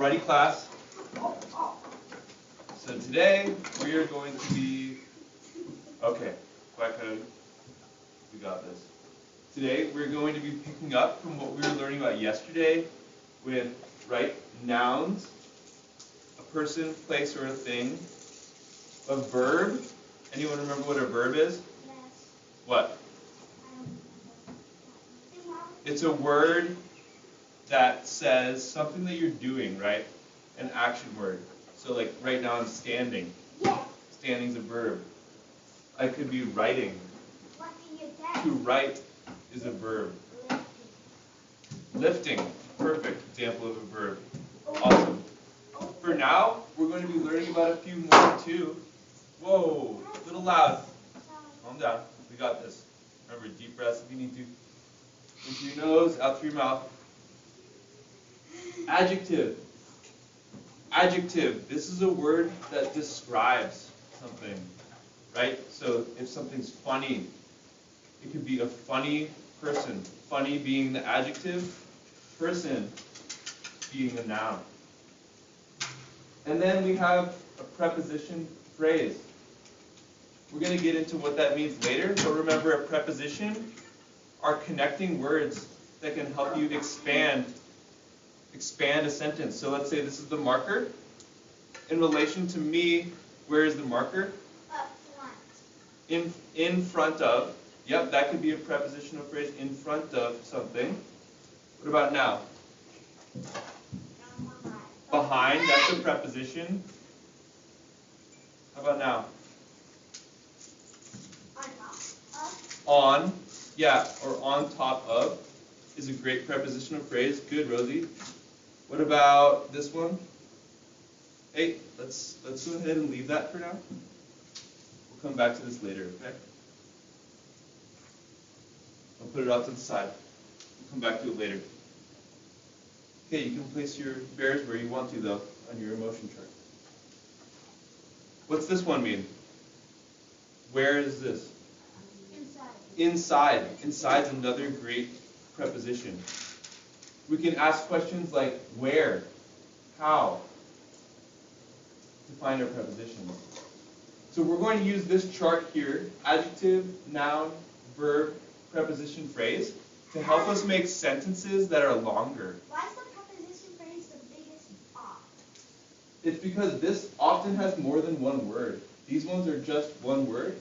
Alrighty, class. So today we are going to be, okay, quiet code, we got this. Today we're going to be picking up from what we were learning about yesterday with, right, nouns, a person, place, or a thing, a verb. Anyone remember what a verb is? Yes. What? It's a word that says something that you're doing, right? An action word. So like right now I'm standing. Yeah. Standing's a verb. I could be writing. What do you get? To write is a verb. Lifting. Perfect example of a verb. Awesome. For now, we're going to be learning about a few more too. Whoa, a little loud. Calm down. We got this. Remember, deep breaths if you need to. In through your nose, out through your mouth. Adjective. Adjective. This is a word that describes something, right? So if something's funny, it could be a funny person. Funny being the adjective, person being the noun. And then we have a preposition phrase. We're going to get into what that means later, but remember, a preposition are connecting words that can help you expand a sentence. So let's say this is the marker. In relation to me, where is the marker? Up front. In front of. Yep, that could be a prepositional phrase, in front of something. What about now? Behind, that's a preposition. How about now? On top of. On, yeah, or on top of is a great prepositional phrase. Good, Rosie. What about this one? Hey, let's go ahead and leave that for now. We'll come back to this later, okay? I'll put it off to the side. We'll come back to it later. Okay, you can place your bears where you want to, though, on your emotion chart. What's this one mean? Where is this? Inside. Inside. Inside's another great preposition. We can ask questions like where, how, to find our prepositions. So we're going to use this chart here, adjective, noun, verb, preposition, phrase, to help us make sentences that are longer. Why is the preposition phrase the biggest opt? It's because this often has more than one word. These ones are just one word.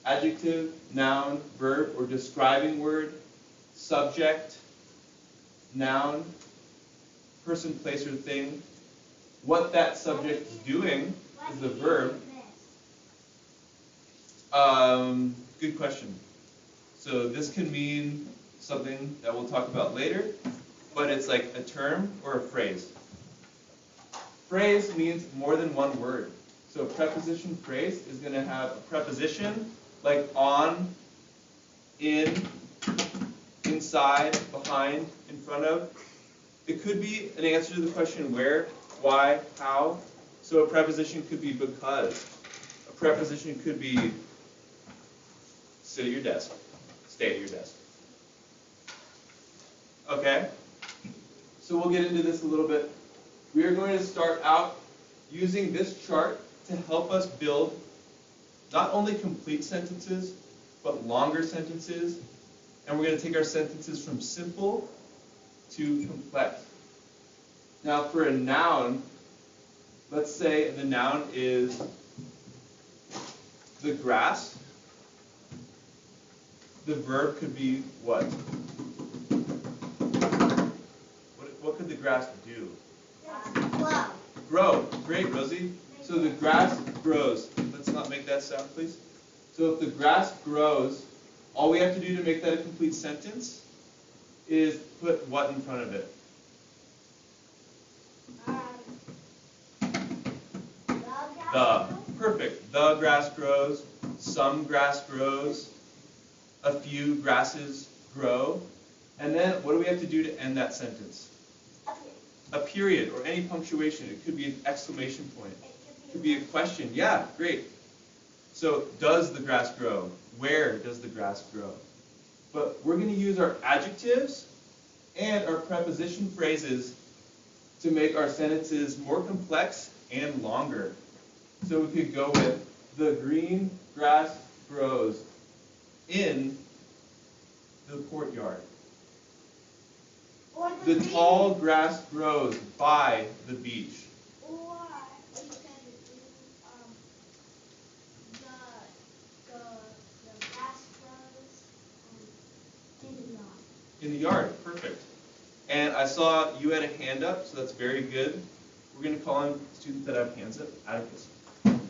Adjective, noun, verb, or describing word, subject, noun, person, place, or thing. What that subject is doing is the verb. Good question. So this can mean something that we'll talk about later, but it's like a term or a phrase. Phrase means more than one word. So a preposition phrase is going to have a preposition like on, in, inside, behind, in front of. It could be an answer to the question where, why, how. So a preposition could be because. A preposition could be sit at your desk, stay at your desk. Okay? So we'll get into this a little bit. We are going to start out using this chart to help us build not only complete sentences, but longer sentences. And we're going to take our sentences from simple to complex. Now for a noun, let's say the noun is the grass. The verb could be what? What could the grass do? Grow. Grow. Great, Rosie. So the grass grows. Let's not make that sound, please. So if the grass grows, all we have to do to make that a complete sentence is put what in front of it? The. Perfect. The grass grows. Some grass grows. A few grasses grow. And then what do we have to do to end that sentence? A period or any punctuation. It could be an exclamation point. It could be a question. Yeah, great. So does the grass grow? Where does the grass grow? But we're going to use our adjectives and our preposition phrases to make our sentences more complex and longer. So we could go with, the green grass grows in the courtyard. Or The green- tall grass grows by the beach. Or you said the grass grows in the yard. In the yard, perfect. And I saw you had a hand up, so that's very good. We're going to call on students that have hands up. Atticus. The grass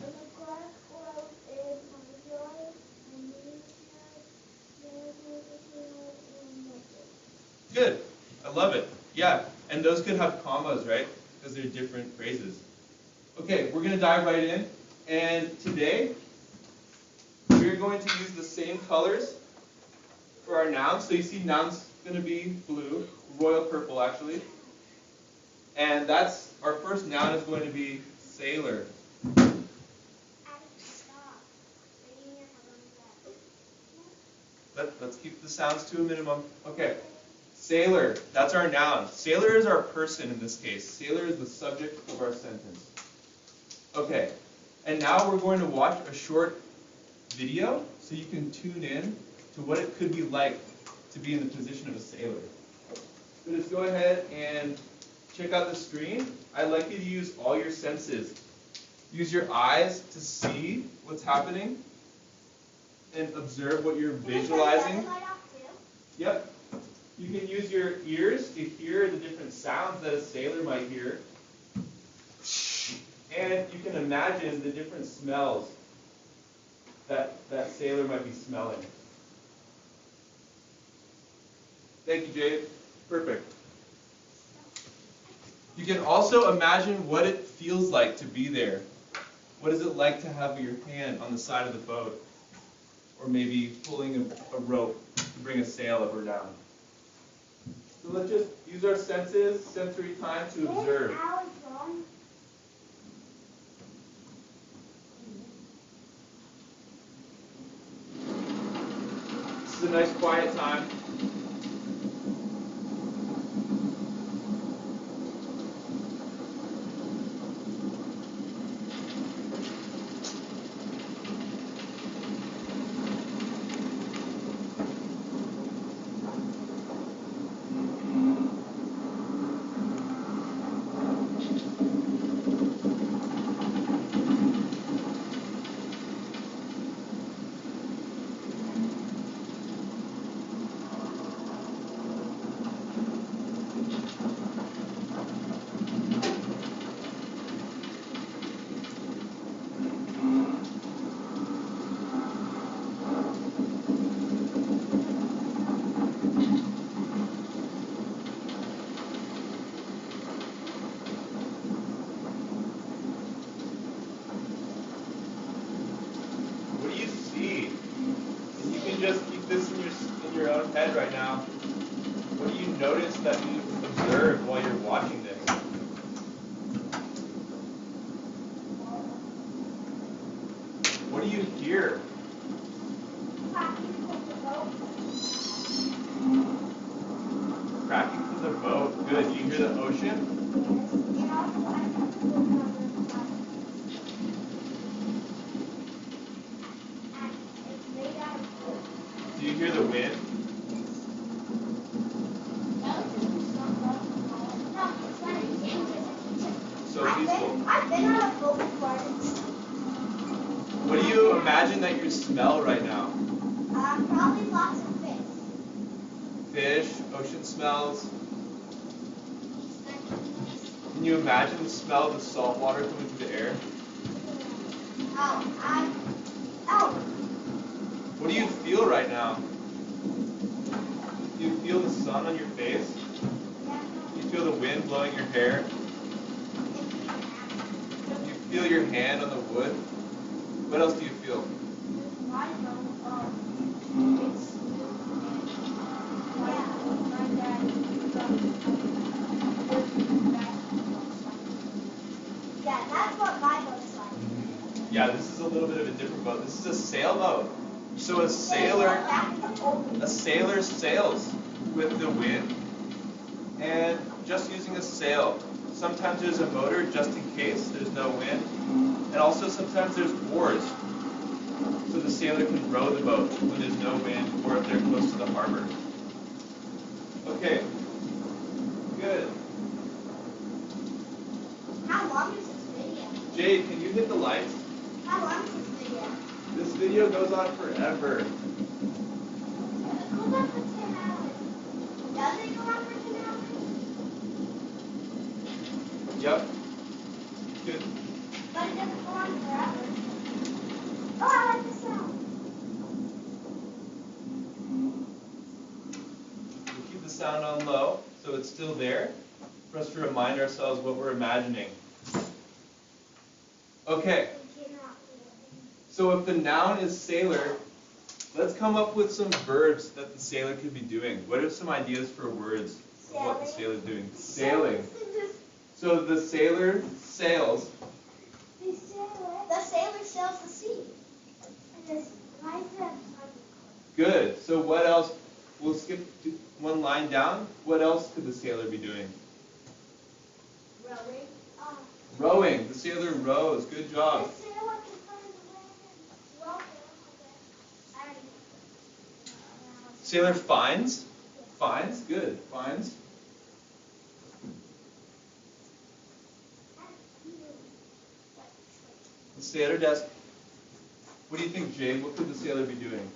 grows in the yard, and Good. I love it. Yeah, and those could have commas, right? Because they're different phrases. Okay, we're going to dive right in. And today, we're going to use the same colors for our nouns. So you see nouns going to be blue, royal purple actually. And that's, our first noun is going to be sailor. Let's keep the sounds to a minimum. Okay. Sailor, that's our noun. Sailor is our person in this case. Sailor is the subject of our sentence. Okay, and now we're going to watch a short video so you can tune in to what it could be like to be in the position of a sailor. So just go ahead and check out the screen. I'd like you to use all your senses. Use your eyes to see what's happening and observe what you're visualizing. Yep. You can use your ears to hear the different sounds that a sailor might hear. And you can imagine the different smells that sailor might be smelling. Thank you, Jade. Perfect. You can also imagine what it feels like to be there. What is it like to have your hand on the side of the boat? Or maybe pulling a rope to bring a sail up or down. So let's just use our senses, sensory time to observe. This is a nice quiet time. Just keep this in your own head right now. What do you notice that you observe while you're watching this? What do you hear? Cracking from the boat. Good. Do you hear the ocean? Do you hear the wind? So peaceful. I've been on a boat before. What do you imagine that you smell right now? Probably lots of fish. Fish, ocean smells. Can you imagine the smell of the salt water coming through the air? What do you feel right now? Do you feel the sun on your face? Do you feel the wind blowing your hair? Do you feel your hand on the wood? What else do you feel? Yeah, that's what my boat's like. Yeah, this is a little bit of a different boat. This is a sailboat. So a sailor sails with the wind and just using a sail. sometimes there's a motor just in case there's no wind. And also sometimes there's oars. So the sailor can row the boat when there's no wind or if they're close to the harbor. Okay. Good. How long is this video? Jade, can you hit the lights? How long is this video? This video goes on forever. It goes on for 10 hours. Does it go on for 10 hours? Yep. Good. But it doesn't go on forever. Oh, I like the sound. We'll keep the sound on low so it's still there for us to remind ourselves what we're imagining. Okay. So if the noun is sailor, let's come up with some verbs that the sailor could be doing. What are some ideas for words of what the sailor's doing? Sailing. So the sailor sails. The sailor sails the sea. Good. So what else? We'll skip one line down. What else could the sailor be doing? Rowing. Rowing. The sailor rows. Good job. The sailor can find the land and Sailor finds. Finds. Good. Finds. The sailor does. What do you think, Jade? What could the sailor be doing?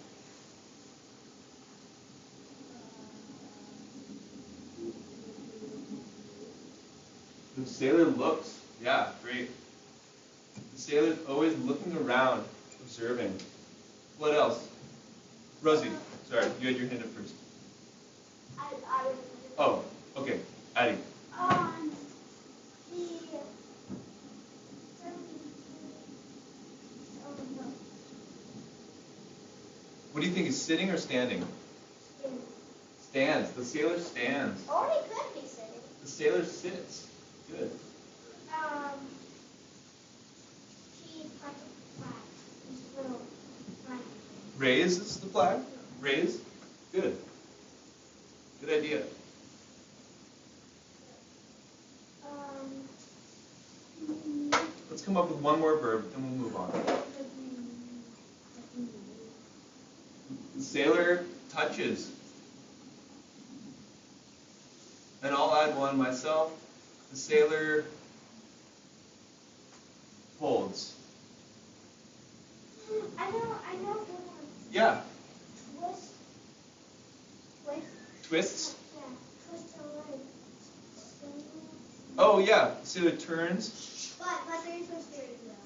The sailor looks. Yeah, great. The sailor's always looking around, observing. What else? Rosie, sorry, you had your hand up first. Oh, okay. Addie. What do you think, is sitting or standing? Stands. The sailor stands. Or he could be sitting. The sailor sits. Good. He punches the flag. His little flag. Raises the flag. Raise. Good. Good idea. Let's come up with one more verb, and we'll move on. The sailor touches. And I'll add one myself. The sailor holds. I know good one. Yeah. Twist. Twists. Yeah, twist away. Oh, yeah. The sailor turns. But there is no steering wheel.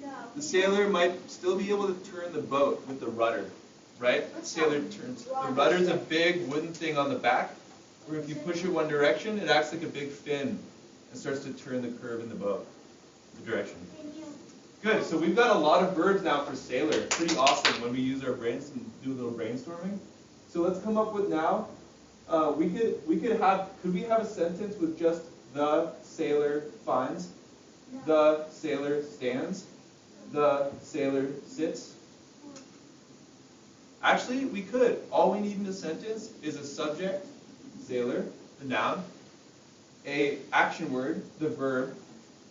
Yeah. No. The sailor might still be able to turn the boat with the rudder, right? The sailor turns. The rudder's a big wooden thing on the back, where if you push it one direction, it acts like a big fin and starts to turn the curve in the boat, the direction. Good, so we've got a lot of verbs now for sailor. Pretty awesome when we use our brains and do a little brainstorming. So let's come up with now, could we have a sentence with just the sailor finds, the sailor stands, the sailor sits? Actually, we could. All we need in a sentence is a subject, sailor, the noun, a action word, the verb,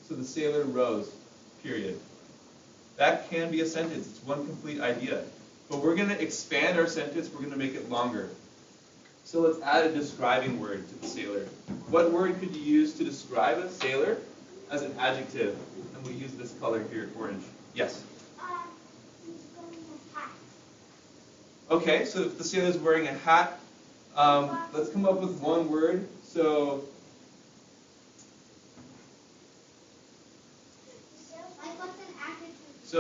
so the sailor rows, period. That can be a sentence. It's one complete idea. But we're going to expand our sentence. We're going to make it longer. So let's add a describing word to the sailor. What word could you use to describe a sailor as an adjective? And we'll use this color here, orange. Yes? He's wearing a hat. Okay, so if the sailor's wearing a hat, let's come up with one word. So,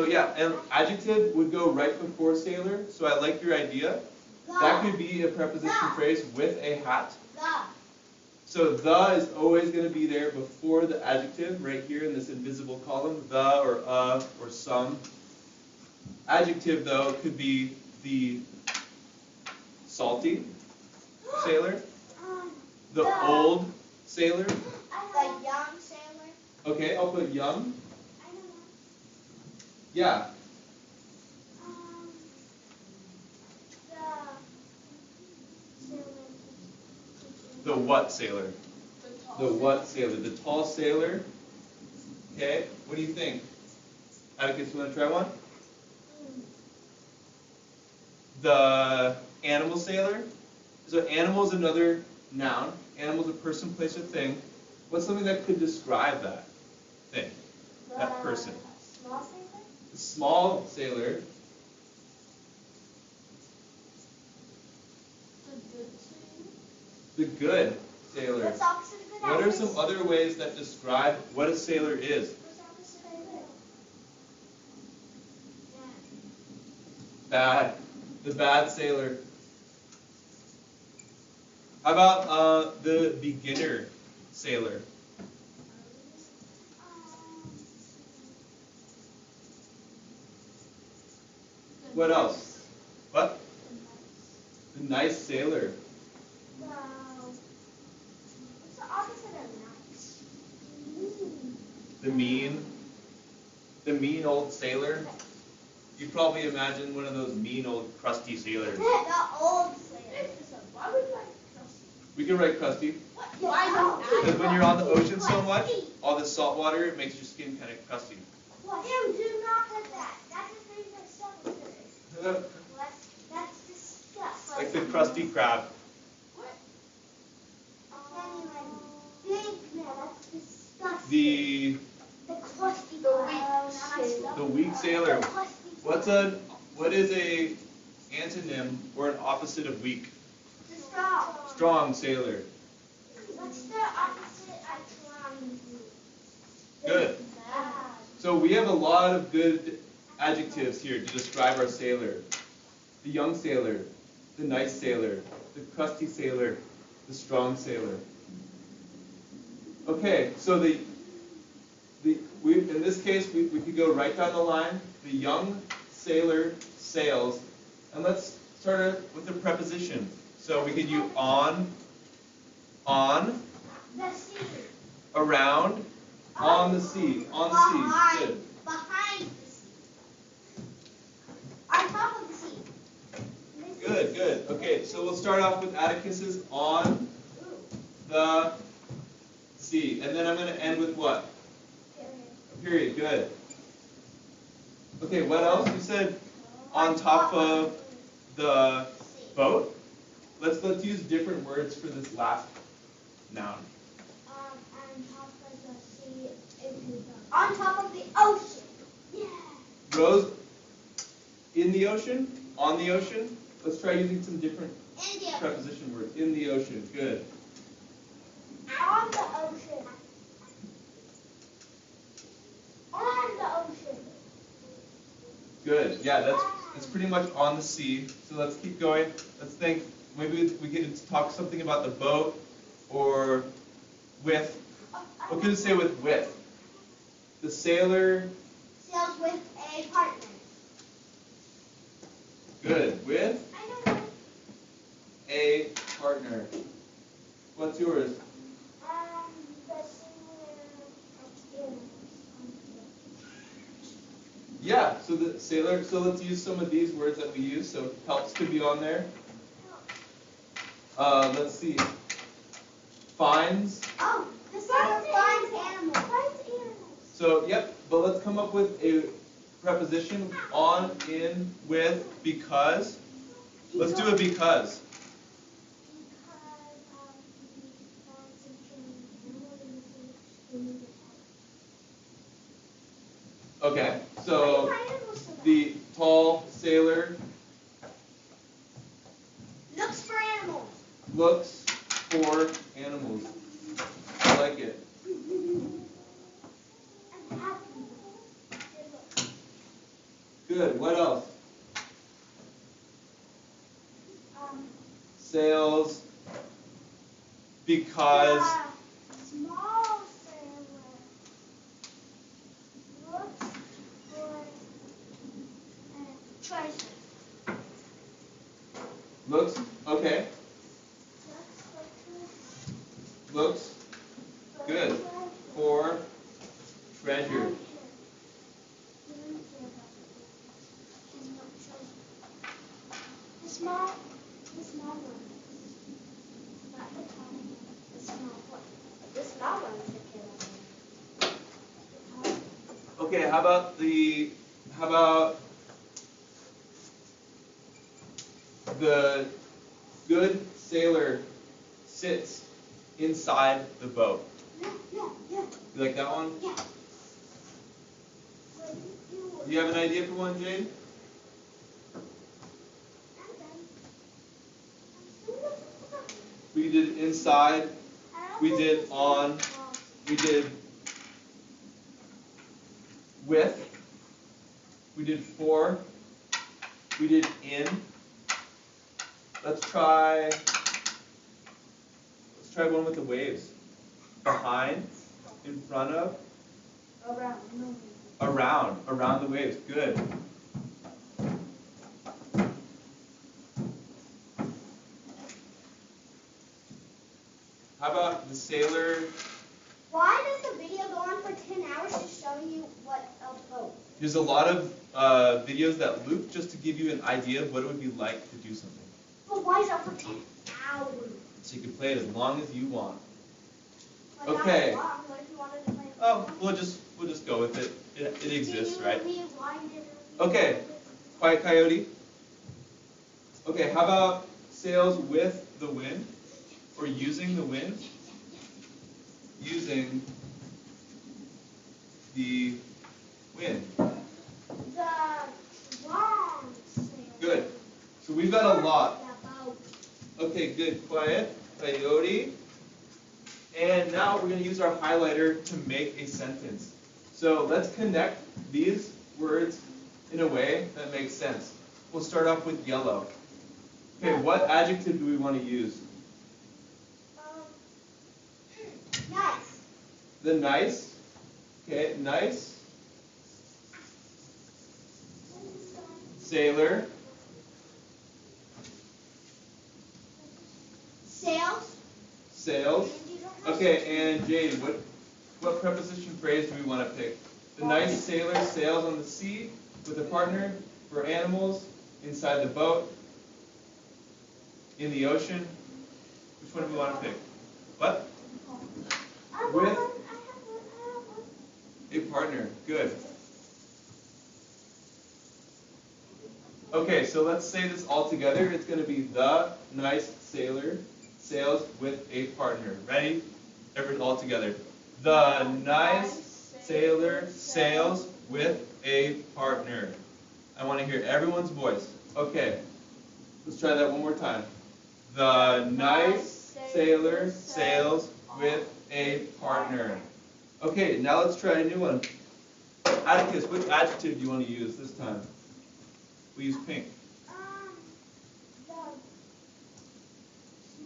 yeah, an adjective would go right before sailor. So I like your idea. That could be a preposition phrase with a hat. So the is always going to be there before the adjective, right here in this invisible column, the or or some. Adjective, though, could be the salty sailor, the old sailor. The young sailor. Okay, I'll put young. I know that. Yeah. The sailor. The what sailor? The tall The what sailor? The tall sailor. Okay, what do you think? Atticus, you want to try one? The animal sailor. So animal is another noun. Animal is a person, place, or thing. What's something that could describe that thing, that person? Small sailor? The small sailor. The good sailor. What's opposite of good? What are some other ways that describe what a sailor is? What's opposite of good? Bad. The bad sailor. How about the beginner sailor? What else? What? The nice sailor. What's the opposite of nice? The mean old sailor. You probably imagine one of those mean old crusty sailors. The old sailor. Why would you like crusty? We can write crusty. Why don't Because when you're on the ocean so much, all this salt water, it makes your skin kind of crusty. Ew, do not put that. That just makes my stomach hurt. That's disgusting. Like the crusty crab. What? I can't even think, man. That's disgusting. The crusty the weak sailor. What is a antonym or an opposite of weak? Strong. Strong sailor. What's the opposite of strong? Good. So we have a lot of good adjectives here to describe our sailor. The young sailor, the nice sailor, the crusty sailor, the strong sailor. Okay, so in this case we could go right down the line. The young sailor sails, and let's start with a preposition. So we could use on, The sea. around, on the sea, Good. Behind the sea. On top of the sea. Good. Okay, so we'll start off with Atticus's on the sea. And then I'm going to end with what? Period. Good. Okay, what else? You said on top of the boat? Let's use different words for this last noun. On top of the sea. On top of the ocean. Yeah. Rose, in the ocean? On the ocean? Let's try using some different preposition words. In the ocean. Good. On the ocean. On the ocean. Good. Yeah, that's pretty much on the sea. So let's keep going. Let's think. Maybe we could talk something about the boat or with. What could it say with? The sailor sails with a partner. Good. With I know. a partner. What's yours? The sailor. Yeah, so the sailor, so let's use some of these words that we use. So helps could be on there. Let's see. Finds. Oh, the sailor finds animals. So, yep, but let's come up with a preposition on, in, with, because. Let's do a because. Okay, so the tall sailor looks for animals. looks for animals. I like it. Good. What else? Sails because. Small sailor looks for treasure. Looks. Okay. Looks good for treasure. The small one. Not the tall one. The small one. This Okay, how about the good sailor sits inside the boat? Yeah. You like that one? Yeah. Do you have an idea for one, Jade? We did inside, we did on, we did with, we did for, we did in. Let's try one with the waves. Behind, in front of, around the waves. Good. How about the sailor? Why does the video go on for 10 hours just showing you what else goes? There's a lot of videos that loop just to give you an idea of what it would be like to do something. But why is that for 10 hours? So you can play it as long as you want. Like, Okay. not long. What if you wanted to play it Oh, we'll just go with it. It exists, right? Rewind it Okay. Quiet Coyote. Okay, how about sails with the wind? Or using the wind? Using the wind. The long sail. Good. So we've got a lot. Okay, good. Quiet Coyote. And now we're going to use our highlighter to make a sentence. So let's connect these words in a way that makes sense. We'll start off with yellow. Okay, what adjective do we want to use? Nice. The nice. Okay, nice. Sailor. Sails. Sails. Okay, and Jade, what preposition phrase do we want to pick? The nice sailor sails on the sea with a partner for animals inside the boat, in the ocean. Which one do we want to pick? What? With a partner. Good. Okay, so let's say this all together. It's going to be the nice sailor sails with a partner. Ready? Everyone all together. The nice sailor sails with a partner. I want to hear everyone's voice. Okay, let's try that one more time. The nice sailor sails with a partner. Okay, now let's try a new one. Atticus, which adjective do you want to use this time? We use pink. The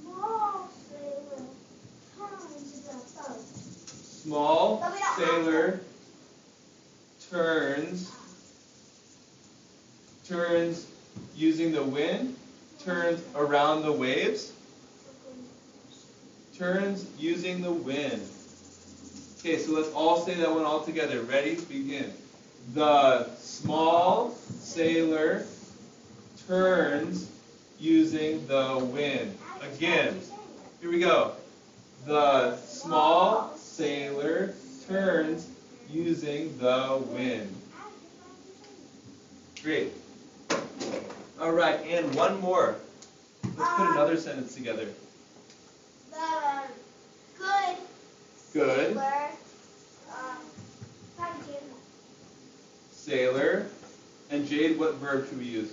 small sailor turns the boat. Small sailor turns using the wind, turns around the waves, turns using the wind. Okay, so let's all say that one all together. Ready? Begin. The small sailor turns using the wind. Again. Here we go. The small sailor turns using the wind. Great. All right, and one more. Let's put another sentence together. The Good. Sailor. And Jade, what verb should we use?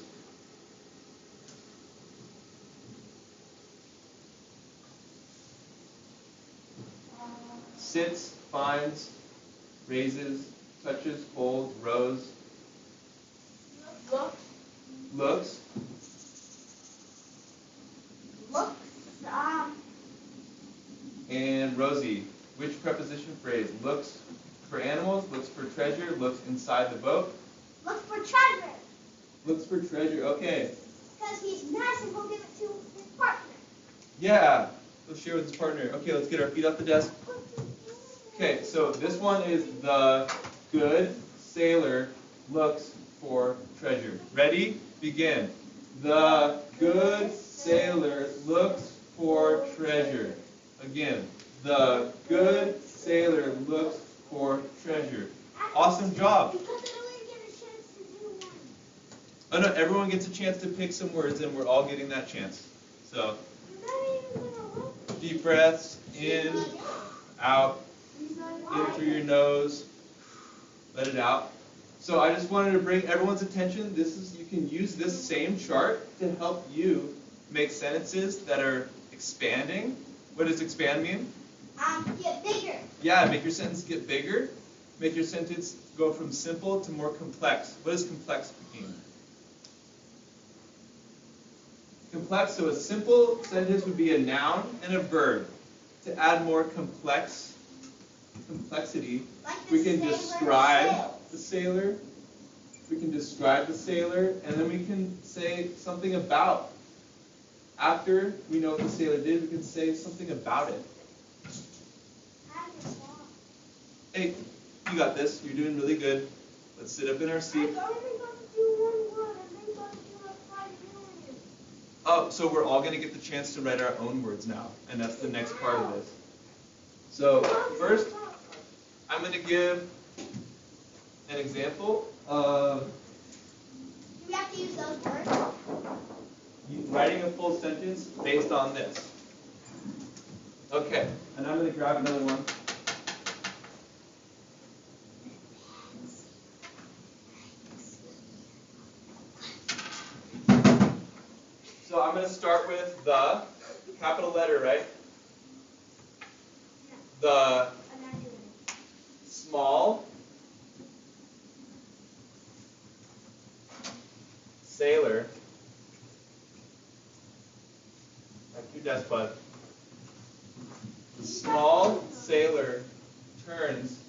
Sits, finds, raises, touches, holds, rows. Looks. And Rosie, which preposition phrase? Looks for animals, looks for treasure, looks inside the boat. Looks for treasure. Looks for treasure, okay. Because he's nice and he'll give it to his partner. Yeah, let's share with his partner. Okay, let's get our feet off the desk. Okay, so this one is the good sailor looks for treasure. Ready? Begin. The good sailor looks for treasure. Again, the good sailor looks for treasure. Awesome job. everyone gets a chance to pick some words, and we're all getting that chance. So, deep breaths, in, out, in through your nose, let it out. So I just wanted to bring everyone's attention. You can use this same chart to help you make sentences that are expanding. What does expand mean? Get bigger. Yeah, make your sentence get bigger. Make your sentence go from simple to more complex. What does complex mean? Complex, so a simple sentence would be a noun and a verb. To add more complexity, we can describe the sailor. We can describe the sailor, and then we can say something about. After we know what the sailor did, we can say something about it. Hey, you got this. You're doing really good. Let's sit up in our seat. Oh, so we're all going to get the chance to write our own words now, and that's the next part of this. So first, I'm going to give an example of Do we have to use those words? writing a full sentence based on this. Okay, and I'm going to grab another one. So I'm going to start with the capital letter, right? The small sailor. Like your desk, bud. The small sailor turns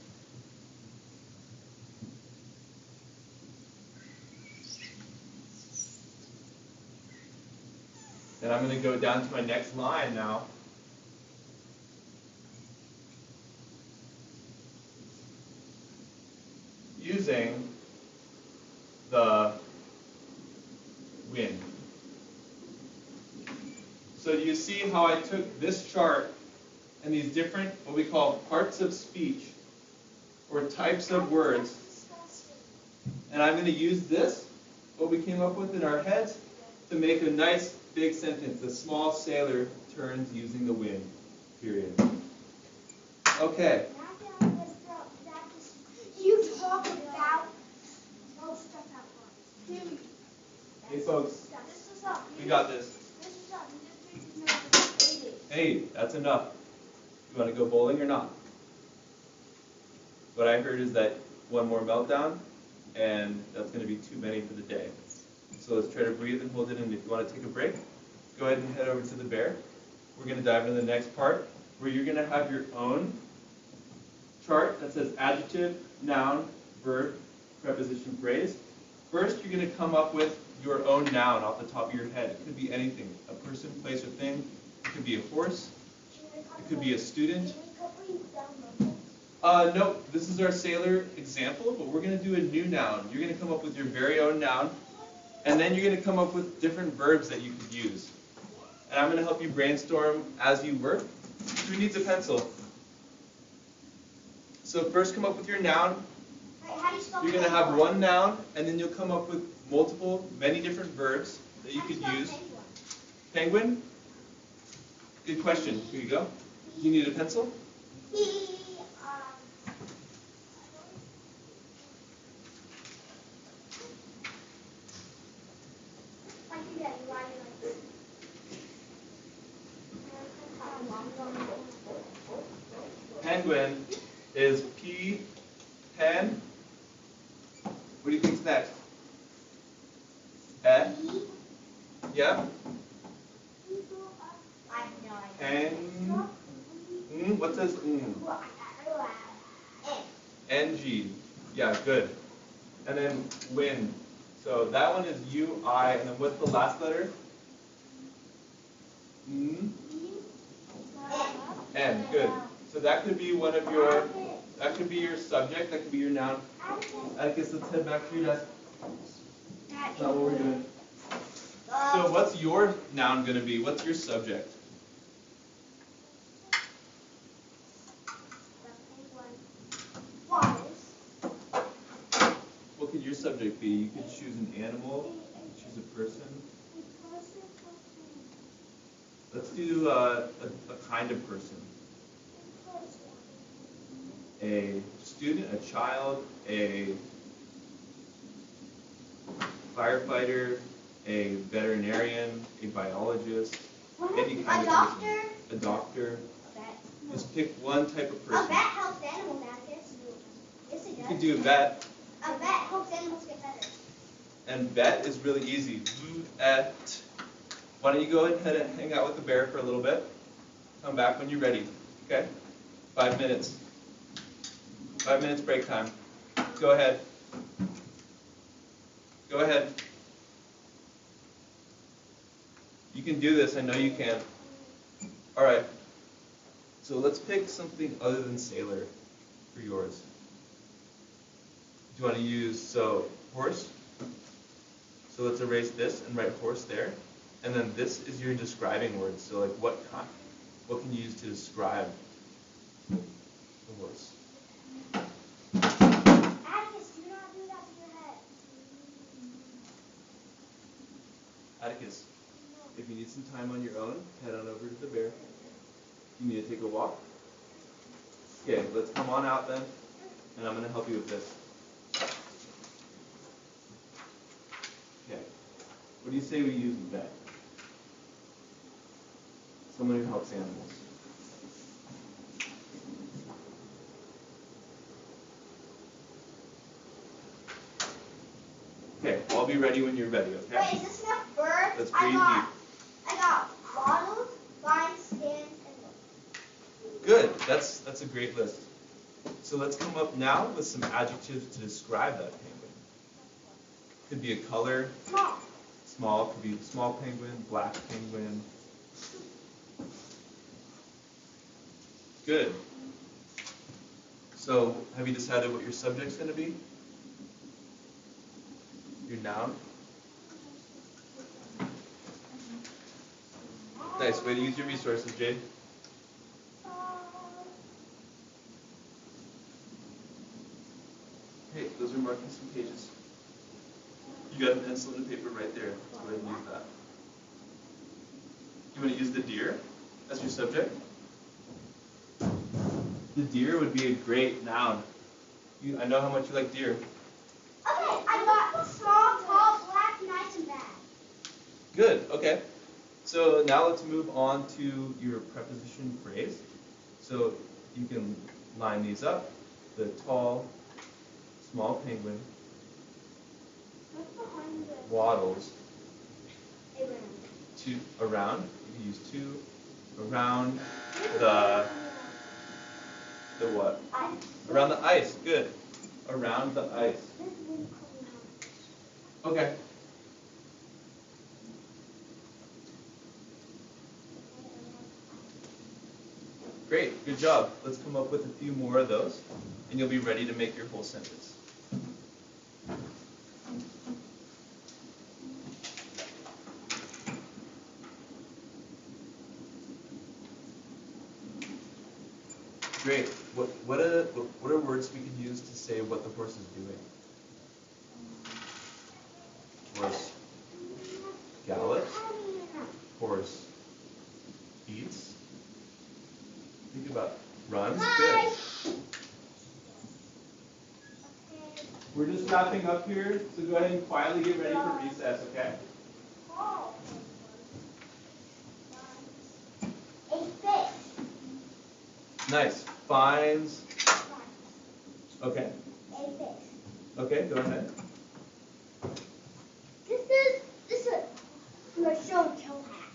and I'm going to go down to my next line now. Using the wind. So you see how I took this chart and these different, what we call parts of speech, or types of words, and I'm going to use this, what we came up with in our heads, to make a nice big sentence. The small sailor turns using the wind, period. Okay. You talk about most stuff at once. Hey folks, we got this. Hey, that's enough. You want to go bowling or not? What I heard is that one more meltdown, and that's going to be too many for the day. So let's try to breathe and hold it in. If you want to take a break, go ahead and head over to the bear. We're going to dive into the next part, where you're going to have your own chart that says adjective, noun, verb, preposition, phrase. First, you're going to come up with your own noun off the top of your head. It could be anything, a person, place, or thing. It could be a horse. It could be a student. No, this is our sailor example, but we're going to do a new noun. You're going to come up with your very own noun, and then you're going to come up with different verbs that you could use. And I'm going to help you brainstorm as you work. Who needs a pencil? So first come up with your noun. You're going to have one noun, and then you'll come up with many different verbs that you could use. Penguin? Good question. Here you go. Do you need a pencil? Penguin is P, pen. What do you think's next? E? Yep. N. What says NG. Yeah, good. And then win. So that one is U-I, and then what's the last letter? N. Good. So that could be one of your, that could be your subject, that could be your noun. I guess let's head back to your desk. That's not what we're doing. So what's your noun going to be? What's your subject? What could your subject be? You could choose an animal, you could Choose a person. Let's do a kind of person. A student, a child, a firefighter, a veterinarian, a biologist, any kind of person. A doctor. Just pick one type of person. A vet helps animals, Atticus. Yes, it does. You could do a vet. A vet helps animals get better. And vet is really easy. Vet. Why don't you go ahead and hang out with the bear for a little bit? Come back when you're ready. Okay? 5 minutes. 5 minutes break time. Go ahead. Go ahead. You can do this. I know you can. All right. So let's pick something other than sailor for yours. Do you want to use, horse? So let's erase this and write horse there. And then this is your describing word. So like what can you use to describe the horse? Atticus, do not do that to your head. Atticus, if you need some time on your own, head on over to the bear. You need to take a walk? Okay, let's come on out then, and I'm going to help you with this. Okay, what do you say we use with that? Someone who helps animals. Okay, I'll be ready when you're ready, okay? Wait, is this enough birds? Let's breathe deep. I got bottles, vines, stands, and books. Good, that's a great list. So let's come up now with some adjectives to describe that penguin. Could be a color. Small. Small, could be small penguin, black penguin. Good. So have you decided what your subject's going to be? Your noun? Nice, way to use your resources, Jade. Hey, those are marking some pages. You got a pencil and paper right there. Let's go ahead and use that. You want to use the deer as your subject? The deer would be a great noun. I know how much you like deer. Okay, I got small, tall, black, nice, and bad. Good, okay. So now let's move on to your preposition phrase. So you can line these up. The tall, small penguin, What's behind this? waddles, Around. around, you can use to, around the what? Ice. Around the ice, good. Around the ice. Okay. Great, good job. Let's come up with a few more of those, and you'll be ready to make your whole sentence. Great. What are words we can use to say what the horse is doing? Horse gallops. Horse eats. Think about runs. Good. We're just wrapping up here, so go ahead and quietly get ready for recess, okay? A fish. Nice. Finds. Okay. A fish. Okay, go ahead. This is your show toe hat.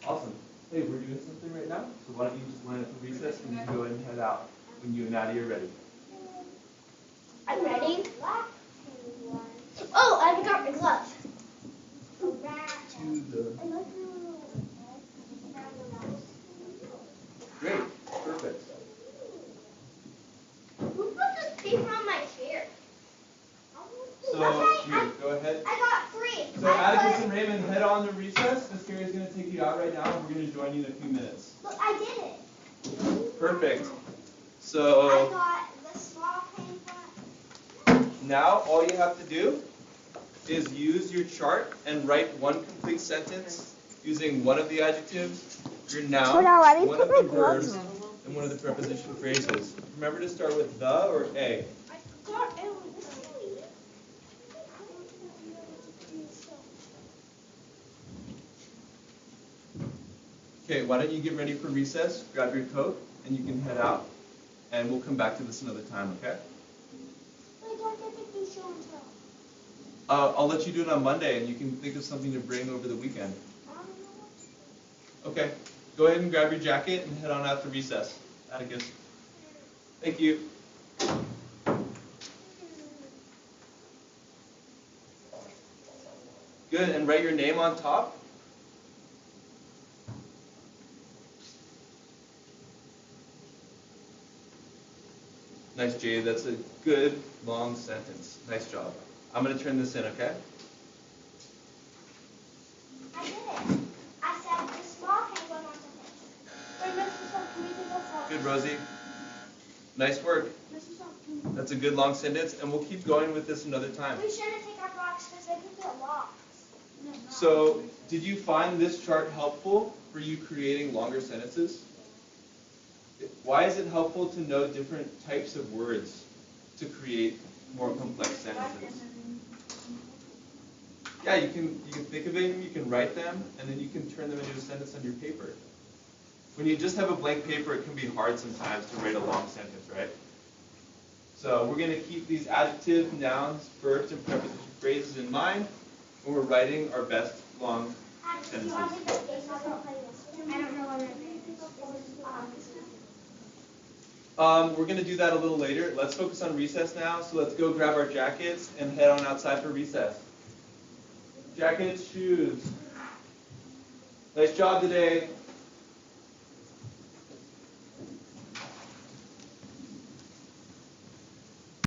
Awesome. Hey, we're doing something right now, so why don't you just line up for recess and you can go ahead and head out when you and Nadia are ready. I'm ready. Oh, I forgot my gloves. To the... Great. Perfect. Who put this paper on my chair? So, Okay, here, go ahead. I got 3. So Atticus and Raymond, head on to recess. Miss Carrie's going to take you out right now, and we're going to join you in a few minutes. Look, I did it. Perfect. I So got the small penguin. now all you have to do is use your chart and write one complete sentence using one of the adjectives, your noun, one of the verbs, and one of the preposition phrases. Remember to start with the or a. Okay, why don't you get ready for recess, grab your coat, and you can head out, and we'll come back to this another time, okay? I'll let you do it on Monday, and you can think of something to bring over the weekend. Okay, go ahead and grab your jacket and head on out to recess. Atticus. Thank you. Good, and write your name on top. Nice, Jade. That's a good, long sentence. Nice job. I'm going to turn this in, okay? I did it. I said the small penguin wants a picture. Wait, Mrs. Song, can we do that? Good, Rosie. Nice work. Mrs. Song, That's a good long sentence, and we'll keep going with this another time. we shouldn't take our rocks because they could get lost. No, So, did you find this chart helpful for you creating longer sentences? Why is it helpful to know different types of words to create more complex sentences? Yeah, you can think of them, you can write them, and then you can turn them into a sentence on your paper. When you just have a blank paper, it can be hard sometimes to write a long sentence, right? So we're going to keep these adjectives, nouns, verbs, and preposition phrases in mind when we're writing our best long sentences. I don't know what it is. We're going to do that a little later. Let's focus on recess now. So let's go grab our jackets and head on outside for recess. Jackets, shoes. Nice job today.